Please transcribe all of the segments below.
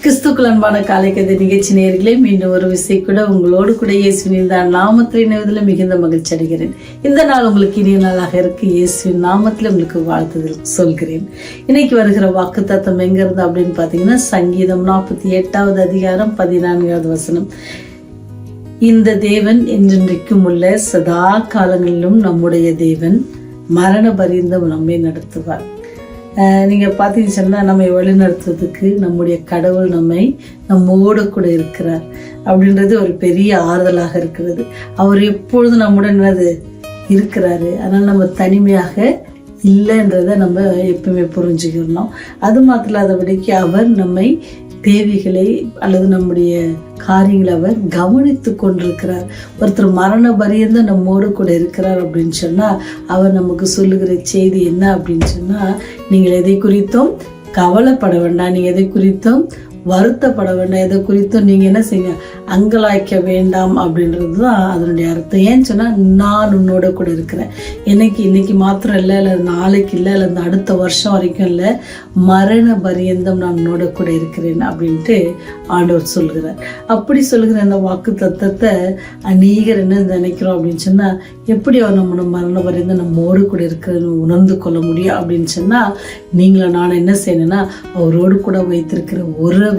கிறிஸ்துக்குள் அன்பான காலை கதை நிகழ்ச்சி நேயர்களே, மீண்டும் ஒரு விசை கூட உங்களோடு கூட இயேசுவின் நாமத்தில் இணைவதில் மிகுந்த மகிழ்ச்சி அடைகிறேன். இந்த நாள் உங்களுக்கு இனிய நாளாக இருக்கு. இயேசுவின் நாமத்தில் உங்களுக்கு வாழ்த்துதல் சொல்கிறேன். இன்னைக்கு வருகிற வாக்குத்தத்தம் எங்க இருந்து அப்படின்னு பாத்தீங்கன்னா, சங்கீதம் 48வது அதிகாரம் 14வது வசனம். இந்த தேவன் என்றென்றைக்கும் உள்ள சதா காலங்களிலும் நம்முடைய தேவன், மரண பரியந்தம் நம்மை நடத்துவார். நீங்க பாத்தீங்கன்னு சொன்னா, நம்மை வழிநடத்துவதற்கு நம்முடைய கடவுள் நம்மோடு கூட இருக்கிறார் அப்படின்றது ஒரு பெரிய ஆறுதலாக இருக்கிறது. அவர் எப்பொழுதும் நம்முடன் இருக்கிறாரு. அதனால நம்ம தனிமையாக இல்லைன்றத நம்ம எப்பவுமே புரிஞ்சுக்கணும். அது மாத்திரம் இல்லாதபடிக்கு அவர் நம்மை தேவைகளை அல்லது நம்முடைய காரியங்களை அவர் கவனித்து கொண்டிருக்கிறார். ஒருத்தர் மரண பரியந்த நம்மோடு கூட இருக்கிறார் அப்படின்னு சொன்னா, அவர் நமக்கு சொல்லுகிற செய்தி என்ன அப்படின்னு சொன்னா, நீங்கள் எதை குறித்தும் கவலைப்பட வேண்டாம், நீங்க எதை குறித்தும் வருத்தப்பட வேண்டாம், எதை குறித்தும் நீங்க என்ன செய்யுங்க, அங்கலாய்க்க வேண்டாம் அப்படின்றது தான் அதனுடைய அர்த்தம். ஏன்னு சொன்னா, நான் உன்னோட கூட இருக்கிறேன். இன்னைக்கு மாத்திரம் இல்லை, இல்லை நாளைக்கு இல்லை, இல்லை இந்த அடுத்த வருஷம் வரைக்கும் இல்லை, மரண பரியந்தம் நான் உன்னோட கூட இருக்கிறேன் அப்படின்ட்டு ஆண்டவர் சொல்கிறார். அப்படி சொல்லுகிற அந்த வாக்கு தத்தத்தை அநேகர் என்ன நினைக்கிறோம் அப்படின்னு சொன்னா, எப்படி அவர் நம்ம மரண பரியந்தம் நம்மோடு கூட இருக்கிறது உணர்ந்து கொள்ள முடியும் அப்படின்னு சொன்னா, நீங்கள நான் என்ன செய்யணும்னா, அவரோடு கூட வைத்திருக்கிற உறவு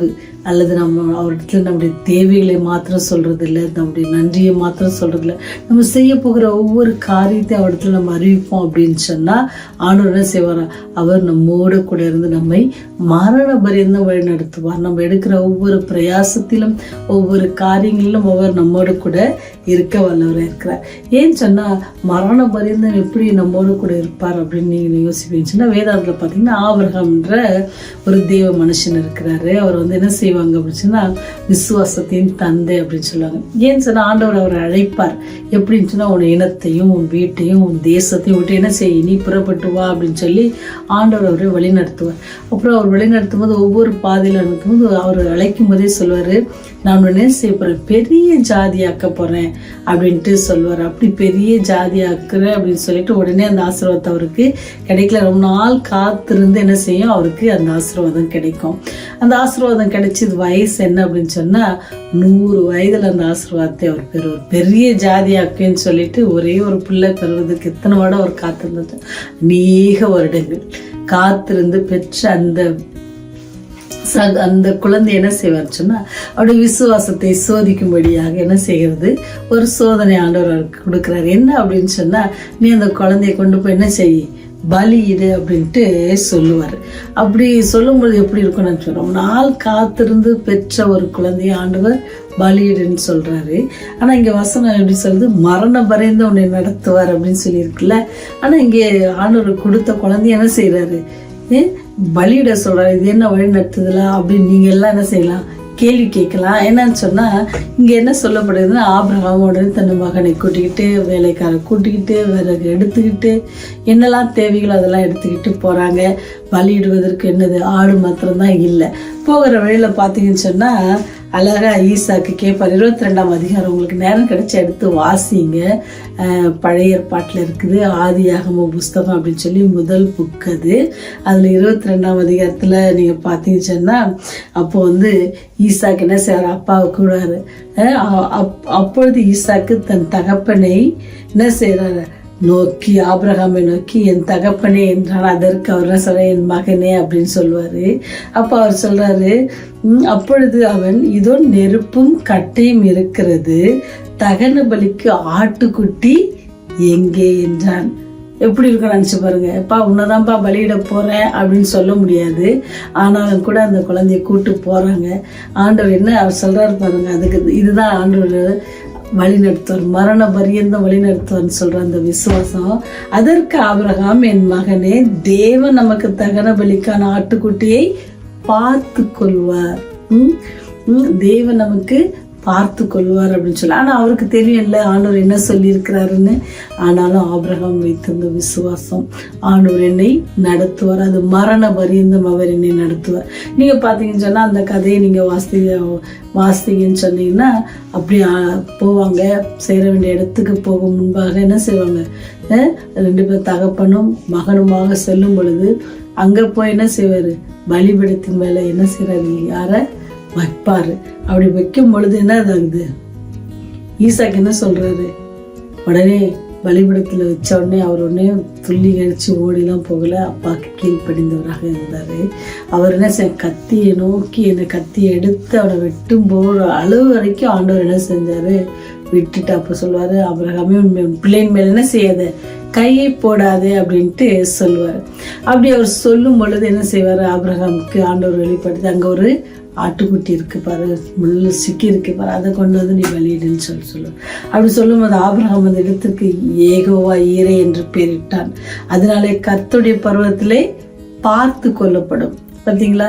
அல்லது நம்ம அவரிடத்துல நம்முடைய தேவைகளை மாத்திரம் சொல்றது இல்லை, நம்முடைய நன்றியை மாத்திரம் சொல்றது இல்லை, நம்ம செய்ய போகிற ஒவ்வொரு காரியத்தையும் அவரிடத்துல நம்ம அறிவிப்போம் அப்படின்னு சொன்னா, ஆண்டவர் என்ன செய்வாரா, அவர் நம்மோடு கூட இருந்து நம்மை மரண பரியந்தம் வழி நடத்துவார். நம்ம எடுக்கிற ஒவ்வொரு பிரயாசத்திலும் ஒவ்வொரு காரியங்களிலும் அவர் நம்மோடு கூட இருக்க வல்லவராக இருக்கிறார். ஏன்னு சொன்னா, மரண பரியந்தம் எப்படி நம்மோடு கூட இருப்பார் அப்படின்னு நீங்க யோசிப்பீங்கன்னு சொன்னா, வேதாந்தத்துல பாத்தீங்கன்னா, ஆபிரகாம்ன்ற ஒரு தேவ மனுஷன் இருக்கிறாரு. அவர் என்ன செய்வாங்க அப்படின்னு சொன்னா, விசுவாசத்தின் தந்தை அப்படின்னு சொல்லுவாங்க. ஏன்னு சொன்னா, ஆண்டவர் அவரை அழைப்பார். எப்படின்னு சொன்னா, உன் இனத்தையும் உன் வீட்டையும் உன் தேசத்தையும் விட்டு என்ன செய்ய, நீ புறப்பட்டு வா அப்படின்னு சொல்லி ஆண்டவர் அவரை வழி நடத்துவார். அப்புறம் அவர் வழி நடத்தும் போது ஒவ்வொரு பாதையில அனுப்பும் போது அவர் அழைக்கும் போதே சொல்லுவாரு, நான் என்ன செய்ய போறேன், பெரிய ஜாதியாக்க போறேன் அப்படின்ட்டு சொல்லுவார். அப்படி பெரிய ஜாதியாக்குறேன் அப்படின்னு சொல்லிட்டு உடனே அந்த ஆசீர்வாதத்தை அவருக்கு கிடைக்கல. ரொம்ப நாள் காத்திருந்து என்ன செய்யும், அவருக்கு அந்த ஆசீர்வாதம் கிடைக்கும். அந்த ஆசீர்வாதம் கிடைச்சது வயசு என்ன அப்படின்னு சொன்னா, 100 வயதுல அந்த ஆசீர்வாதத்தை அவர் பெறுவார். பெரிய ஜாதியாக்குன்னு சொல்லிட்டு ஒரே ஒரு பிள்ளை பெறுவதற்கு எத்தனை வருடம் அவர் காத்திருந்தது, அநேக வருடங்கள் காத்திருந்து பெற்ற அந்த குழந்தை என்ன செய்வார் சொன்னா, அவருடைய விசுவாசத்தை சோதிக்கும்படியாக என்ன செய்கிறது, ஒரு சோதனை ஆண்டவர் அவருக்கு கொடுக்கிறார். என்ன அப்படின்னு சொன்னா, நீ அந்த குழந்தைய கொண்டு போய் என்ன செய்ய, பலியிடு அப்படின்ட்டு சொல்லுவார். அப்படி சொல்லும்போது எப்படி இருக்கும்னு சொல்றோம், நாள் காத்திருந்து பெற்ற ஒரு குழந்தைய ஆண்டவர் பலியிடுன்னு சொல்றாரு. ஆனா இங்க வசனம் எப்படி சொல்லுது, மரண பரியந்த உன்னை நடத்துவார் அப்படின்னு சொல்லியிருக்குல்ல. ஆனா இங்க ஆண்டவர் கொடுத்த குழந்தைய என்ன செய்யறாரு, பலியிட சொல்றாரு. இது என்ன வழி நடத்துதலா அப்படின்னு நீங்க எல்லாம் என்ன செய்யலாம், கேள்வி கேட்கலாம். என்னன்னு சொன்னா, இங்க என்ன சொல்லப்படுதுன்னா, ஆபிரகாமோட தன் மகனை கூட்டிக்கிட்டு, வேலைக்காரை கூட்டிக்கிட்டு, விறகு எடுத்துக்கிட்டு, என்னெல்லாம் தேவைகளோ அதெல்லாம் எடுத்துக்கிட்டு போறாங்க. பலியிடுவதற்கு என்னது, ஆடு மாத்திரம்தான் இல்லை. போகிற வழியில பாத்தீங்கன்னு சொன்னா, அழகா ஈசாக்கு கேட்பார். 22ஆம் அதிகாரம் உங்களுக்கு நேரம் கிடைச்ச எடுத்து வாசிங்க. பழைய ஏற்பாட்டில் இருக்குது, ஆதியாகம புஸ்தகம் அப்படின்னு சொல்லி முதல் புக் அது. அதுல 22ஆம் அதிகாரத்துல நீங்க பாத்தீங்கன்னு சொன்னா, அப்போ ஈசாக்கு என்ன செய்யறாரு, அப்பாவை கூடாரு. அப்பொழுது ஈசாக்கு தன் தகப்பனை என்ன செய்யறாரு, நோக்கி, ஆபிரகாமை நோக்கி, என் தகப்பனே என்றான். அதற்கு அவர் என்ன சொல்ற, என் மகனே அப்படின்னு சொல்லுவாரு. அப்ப அவர் சொல்றாரு, அப்பொழுது அவன், இதோ நெருப்பும் கட்டையும் இருக்கிறது, தகன பலிக்கு ஆட்டுக்குட்டி எங்கே என்றான். எப்படி இருக்கும் நினைச்சு பாருங்க. அப்பா உன்னதான்ப்பா பலியிட போறேன் அப்படின்னு சொல்ல முடியாது. ஆனாலும் கூட அந்த குழந்தைய கூட்டு போறாங்க. ஆண்டவர் என்ன அவர் சொல்றாரு பாருங்க. அதுக்கு இதுதான் ஆண்டவர் வழி நடத்துவார், மரண பரியந்தம் வழி நடத்துவார்னு சொல்ற அந்த விசுவாசம். அதற்கு ஆபிரகாம், என் மகனே, தேவன் நமக்கு தகன பலிக்கான ஆட்டுக்குட்டியை பார்த்து கொள்வார், தேவன் நமக்கு பார்த்து கொள்வார் அப்படின்னு சொல்லி. ஆனா அவருக்கு தெரியல ஆண்டவர் என்ன சொல்லி இருக்கிறாருன்னு. ஆனாலும் ஆபிரகாம் வைத்திருந்த விசுவாசம், ஆண்டவர் என்னை நடத்துவார், அது மரண பரியந்தம் அவர் என்னை நடத்துவார். நீங்க பாத்தீங்கன்னு சொன்னா, அந்த கதையை நீங்க வாசித்தீங்கன்னு சொன்னீங்கன்னா, அப்படி போவாங்க, சேர வேண்டிய இடத்துக்கு போகும் முன்பாக என்ன செய்வாங்க, 2 பேர் தகப்பனும் மகனுமாக செல்லும் பொழுது அங்க போய் என்ன செய்வாரு, பலிபீடத்தின் மேல என்ன செய்யறாரு, யார வைப்பாரு. அப்படி வைக்கும் பொழுது என்ன ஆகுது, ஈசாக்கு என்ன சொல்றாரு, உடனே பலிபீடத்துல வச்ச உடனே அவர் உடனே துள்ளி கழிச்சு ஓடிலாம் போகல, அப்பாவுக்கு கீழ்ப்படிந்தவராக இருந்தாரு. அவர் என்ன கத்தியை நோக்கி என்னை கத்தியை எடுத்து அவனை வெட்டும் போற அளவு வரைக்கும் ஆண்டவர் என்ன செஞ்சாரு, விட்டுட்டு அப்ப சொல்லுவாரு, ஆபிரகாமே உன் பிள்ளையின் மேல என்ன செய்யாத, கையை போடாதே அப்படின்ட்டு சொல்லுவார். அப்படி அவர் சொல்லும் பொழுது என்ன செய்வார், ஆபிரகாமுக்கு ஆண்டவர் வெளிப்படுத்தி, அங்கே ஒரு ஆட்டுக்குட்டி இருக்கு பாரு, முள்ளு சிக்கி இருக்கு பாரு, அதை கொண்டு வந்து நீ பலியிடுன்னு சொல்லுவார். அப்படி சொல்லும் போது ஆபிரகாம் அந்த இடத்துக்கு ஏகோவா ஈரே என்று பெயரிட்டான். அதனாலே கர்த்தருடைய பர்வத்திலே பார்த்து கொள்ளப்படும். பார்த்தீங்களா,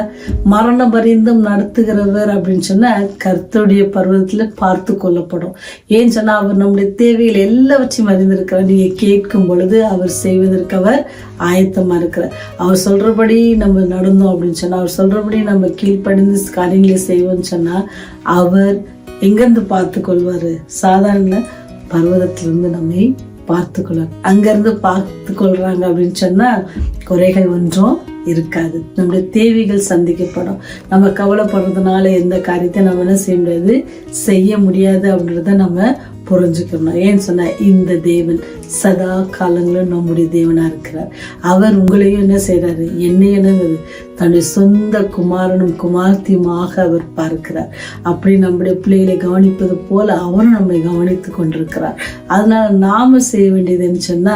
மரண பரியந்தம் நடத்துகிறவர் அப்படின்னு சொன்னா கர்த்தருடைய பர்வத்துல பார்த்து கொள்ளப்படும். ஏன்னு சொன்னா அவர் நம்முடைய தேவைகள் எல்லாவற்றையும் அறிந்திருக்கிறார். நீங்க கேட்கும் பொழுது அவர் செய்வதற்கு அவர் ஆயத்தமா இருக்கிறார். அவர் சொல்றபடி நம்ம நடந்தோம் அப்படின்னு சொன்னா, அவர் சொல்றபடி நம்ம கீழ்ப்படிந்து காரியங்களை செய்வோம்னு சொன்னா அவர் எங்கிருந்து பார்த்து கொள்வாரு, சாதாரண பர்வதத்திலிருந்து நம்மை பார்த்து கொள்வார். அங்கிருந்து பார்த்து கொள்றாங்க அப்படின்னு சொன்னா குறைகள் ஒன்றும் இருக்காது. நம்முடைய தேவைகள் சந்திக்கப்படும். நம்ம கவலைப்படுறதுனால எந்த காரியத்தை நம்ம என்ன செய்ய முடியாது, செய்ய முடியாது அப்படின்றத நம்ம புரிஞ்சுக்கணும். ஏன்னு சொன்னா இந்த தேவன் சதா காலங்களும் நம்முடைய தேவனா இருக்கிறார். அவர் உங்களையும் என்ன செய்யறாரு, என்னையும் என்னது தன்னுடைய சொந்த குமாரனும் குமார்த்தியுமாக அவர் பார்க்கிறார். அப்படி நம்முடைய பிள்ளைகளை கவனிப்பது போல அவரும் நம்மை கவனித்து கொண்டிருக்கிறார். அதனால நாம செய்ய வேண்டியதுன்னு சொன்னா,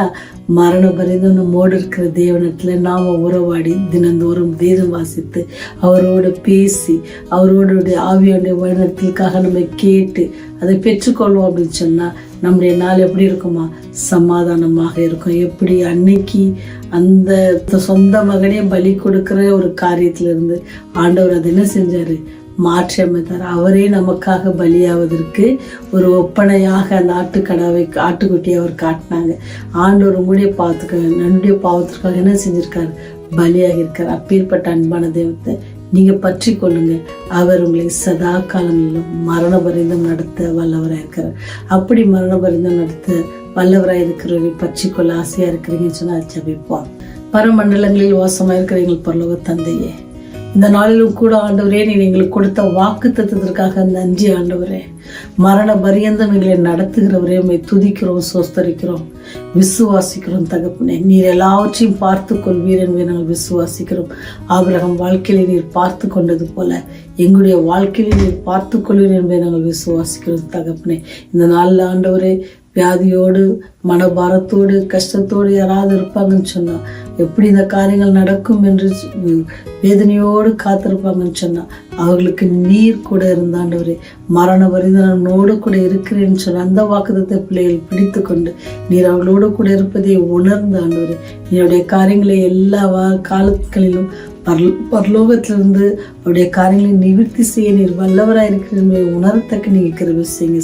மரண பரிதம் நம்மோடு இருக்கிற தேவனத்துல நாம உறவாடி தினந்தோறும் வேதம் வாசித்து அவரோட பேசி அவரோட ஆவியோடைய வழிநடத்தலுக்காக நம்ம கேட்டு அதை பெற்றுக்கொள்வோம் அப்படின்னு சொன்னா நம்முடைய நாள் எப்படி இருக்குமா, சமாதானமாக இருக்கும். எப்படி அன்னைக்கு அந்த சொந்த மகனே பலி கொடுக்கிற ஒரு காரியத்துல இருந்து ஆண்டவர் அதை என்ன செஞ்சாரு, மாற்றி அமைத்தார். அவரே நமக்காக பலியாவதற்கு ஒரு ஒப்பனையாக அந்த ஆட்டுக்குட்டியை அவர் காட்டினாங்க. ஆண்டவர் உங்களுடைய நன்னுடைய பாவத்திற்காக என்ன செஞ்சிருக்காரு, பலியாக இருக்கார். அப்பேற்பட்ட அன்பான தெய்வத்தை நீங்க பற்றி கொள்ளுங்க. அவர் உங்களை சதா காலங்களிலும் மரண பரிந்தம் நடத்த வல்லவராக இருக்கிறார். அப்படி மரண பரிந்தம் நடத்த வல்லவராக இருக்கிறவரை பற்றி கொள்ள ஆசையா இருக்கிறீங்கன்னு சொன்னா ஜெபிப்போம். பரமண்டலங்களில் வாசமா இருக்கிற எங்கள் பரலோக தந்தையே, இந்த நாளிலும் கூட ஆண்டவரே நீர் எங்களுக்கு கொடுத்த வாக்கு தத்துவத்திற்காக நன்றி ஆண்டவரே. மரண பரியந்தம் எங்களை நடத்துகிறவரே உம்மை துதிக்கிறோம், சோஸ்தரிக்கிறோம், விசுவாசிக்கிறோம் தகப்பனே. நீர் எல்லாவற்றையும் பார்த்து கொள்வீர் என்பதை நாங்கள் விசுவாசிக்கிறோம். ஆபிரகாம் வாழ்க்கையில நீர் பார்த்து கொண்டது போல எங்களுடைய வாழ்க்கையில நீர் பார்த்து கொள்வீர் என்பதை நாங்கள் விசுவாசிக்கிறோம் தகப்பனே. இந்த நாளில் ஆண்டவரே வியாதியோடு மனபாரத்தோடு கஷ்டத்தோடு யாராவது இருப்பாங்கன்னு சொன்னா, எப்படி இந்த காரியங்கள் நடக்கும் என்று வேதனையோடு காத்திருப்பாங்கன்னு சொன்னா, அவர்களுக்கு நீர் கூட இருந்தாண்டவரே மரண பரிந்தனோடு கூட இருக்கிறேன்னு சொன்ன அந்த வாக்குத்தத்தை பிள்ளைகள் பிடித்து கொண்டு நீர் அவர்களோடு கூட இருப்பதை உணர்ந்து ஆண்டவரே நீருடைய காரியங்களை எல்லா காலங்களிலும் பரலோகத்திலிருந்து அவருடைய காரியங்களை நிவர்த்தி செய்ய நீர் வல்லவராக இருக்கிற உணரத்தக்க நீங்க கிருபை செய்யுங்க.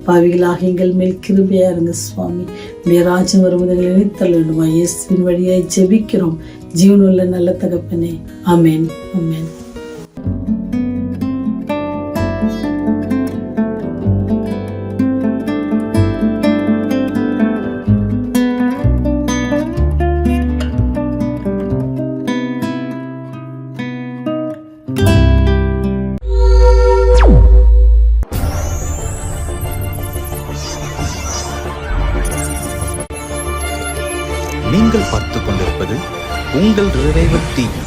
பாவிகளாக எங்கள் மேல் கிருபையா இருங்க சுவாமி. உடைய ராஜ்யம் வருவதை நினைத்தல் வேண்டுமா, இயேசுவின் வழியாய் ஜெபிக்கிறோம் ஜீவனுள்ள நல்ல தகப்பனே. ஆமென், ஆமென். நீங்கள் பார்த்துக் கொண்டிருப்பது உங்கள் ரிவைவல் டிவி.